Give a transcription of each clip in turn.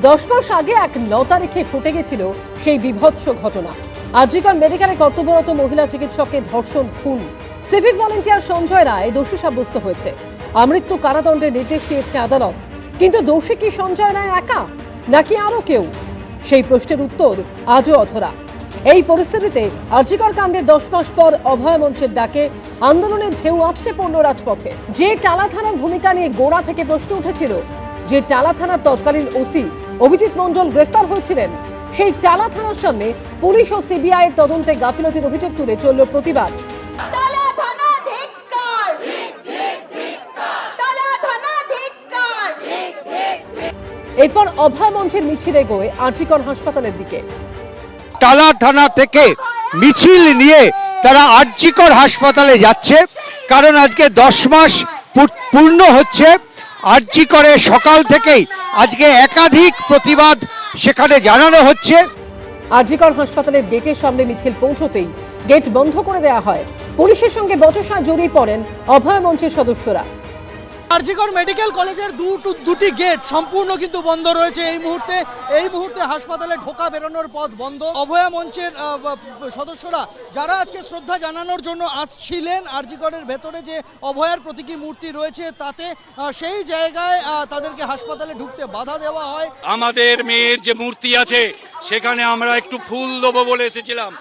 10 মাস আগে এক 9 তারিখে ঘটে গেছিল সেই বিভৎস ঘটনা। আরজিকর মেডিকেলে কর্তব্যরত মহিলা চিকিৎসককে ধর্ষণ, খুন। সিভিক ভলেন্টিয়ার সঞ্জয় রায় দোষী সাব্যস্ত হয়েছে। আমৃত্যু কারাদণ্ডের নির্দেশ দিয়েছে আদালত। কিন্তু দোষী কি সঞ্জয় রায় একা, নাকি আরো কেউ? সেই প্রশ্নের উত্তর আজও অধরা। এই পরিস্থিতিতে আরজিকর কাণ্ডের 10 মাস পর অভয় মঞ্চের ডাকে আন্দোলনের ঢেউ আছড়ে পড়ল রাজপথে। যে টালা থানার ভূমিকা নিয়ে গোড়া থেকে প্রশ্ন উঠেছিল, যে টালা থানার তৎকালীন ওসি অভিজিৎ মণ্ডল গ্রেফতার হয়েছিলেন, সেই টালা থানার সামনে পুলিশ ও সিবিআই এর তদন্তে গাফিলতির অভিযোগ তুলে চলল প্রতিবাদ। এরপর অভয় মঞ্চের মিছিল এগোয় আরজিকর হাসপাতালের দিকে। টালা থানা থেকে মিছিল নিয়ে তারা আরজিকর হাসপাতালে যাচ্ছে, কারণ আজকে 10 মাস পূর্ণ হচ্ছে। আরজিকরে সকাল থেকেই আজকে একাধিক প্রতিবাদ সেখানে জানানো হচ্ছে। আরজিকর হাসপাতালের গেটের সামনে মিছিল পৌঁছতেই গেট বন্ধ করে দেওয়া হয়। পুলিশের সঙ্গে বচসায় জড়িয়ে পড়েন অভয় মঞ্চের সদস্যরা। আরজিকর মেডিকেল কলেজের দুটি গেট সম্পূর্ণ কিন্তু বন্ধ রয়েছে এই মুহূর্তে হাসপাতালে ঢোকা বেরোনোর পথ বন্ধ। অভয়া মঞ্চের সদস্যরা যারা আজকে শ্রদ্ধা জানানোর জন্য আসছিলেন আরজিকরের ভেতরে যে অভয়ার প্রতীকী মূর্তি রয়েছে, তাতে সেই জায়গায় তাদেরকে হাসপাতালে ঢুকতে বাধা দেওয়া হয়। আমাদের মেয়ের যে মূর্তি আছে সেখানে আমরা একটু ফুল দেবো বলে এসেছিলাম,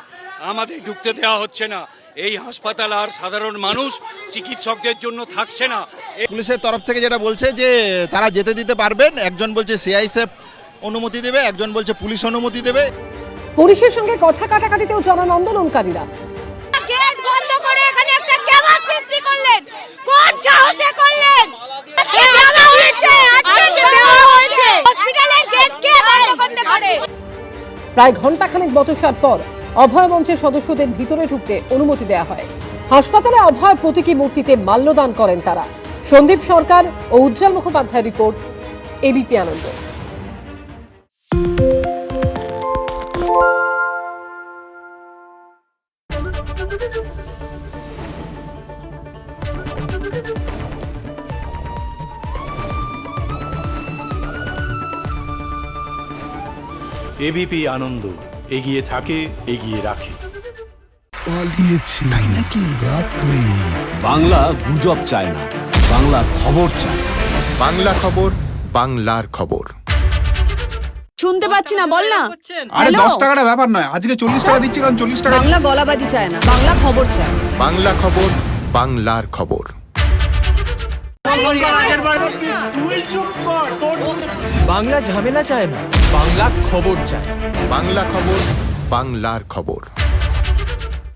আমাদের ঢুকতে দেওয়া হচ্ছে না। এই হাসপাতাল আর সাধারণ মানুষ চিকিৎসকদের জন্য থাকছে না। পুলিশের তরফ থেকে যেটা বলছে যে তারা যেতে দিতে পারবেন, একজন বলছে সিআইএসএফ অনুমতি দেবে, একজন বলছে পুলিশ অনুমতি দেবে। পুলিশের সঙ্গে কথা কাটাকাটিতেও জানান আন্দোলনকারীরা। গেট বন্ধ করে এখানে একটা কেমন সৃষ্টি করলেন, কোন সাহসে করলেন? দেওয়া হয়েছে, আজকে দেওয়া হয়েছে। হসপিটালের গেট কে বন্ধ করতে পারে? প্রায় ঘণ্টাখানেক বচসার পর অভয় মঞ্চের সদস্যদের ভিতরে ঢুকতে অনুমতি দেওয়া হয়। হাসপাতালে অভয় প্রতীকী মূর্তিতে মাল্যদান করেন তারা। সন্দীপ সরকার ও উজ্জ্বল মুখোপাধ্যায় রিপোর্ট, এবিপি আনন্দ। এবিপি আনন্দ, এগিয়ে থাকে, এগিয়ে রাখে। পালিয়েছে তাই নাকি? রাত্রে বাংলা গুজব চায় না, বাংলা খবর চায়। বাংলা খবর, বাংলার খবর। শুনতে পাচ্ছি না, বল না। আরে 10 টাকাটা ব্যাপার নয়, আজকে 40 টাকা দিচ্ছি, কারণ 40 টাকা। বাংলা গলাবাজি চায় না, বাংলা খবর চায়। বাংলা খবর, বাংলার খবর। বাংলা ঝামেলা চায় না, বাংলা খবর চায়। বাংলা খবর, বাংলার খবর।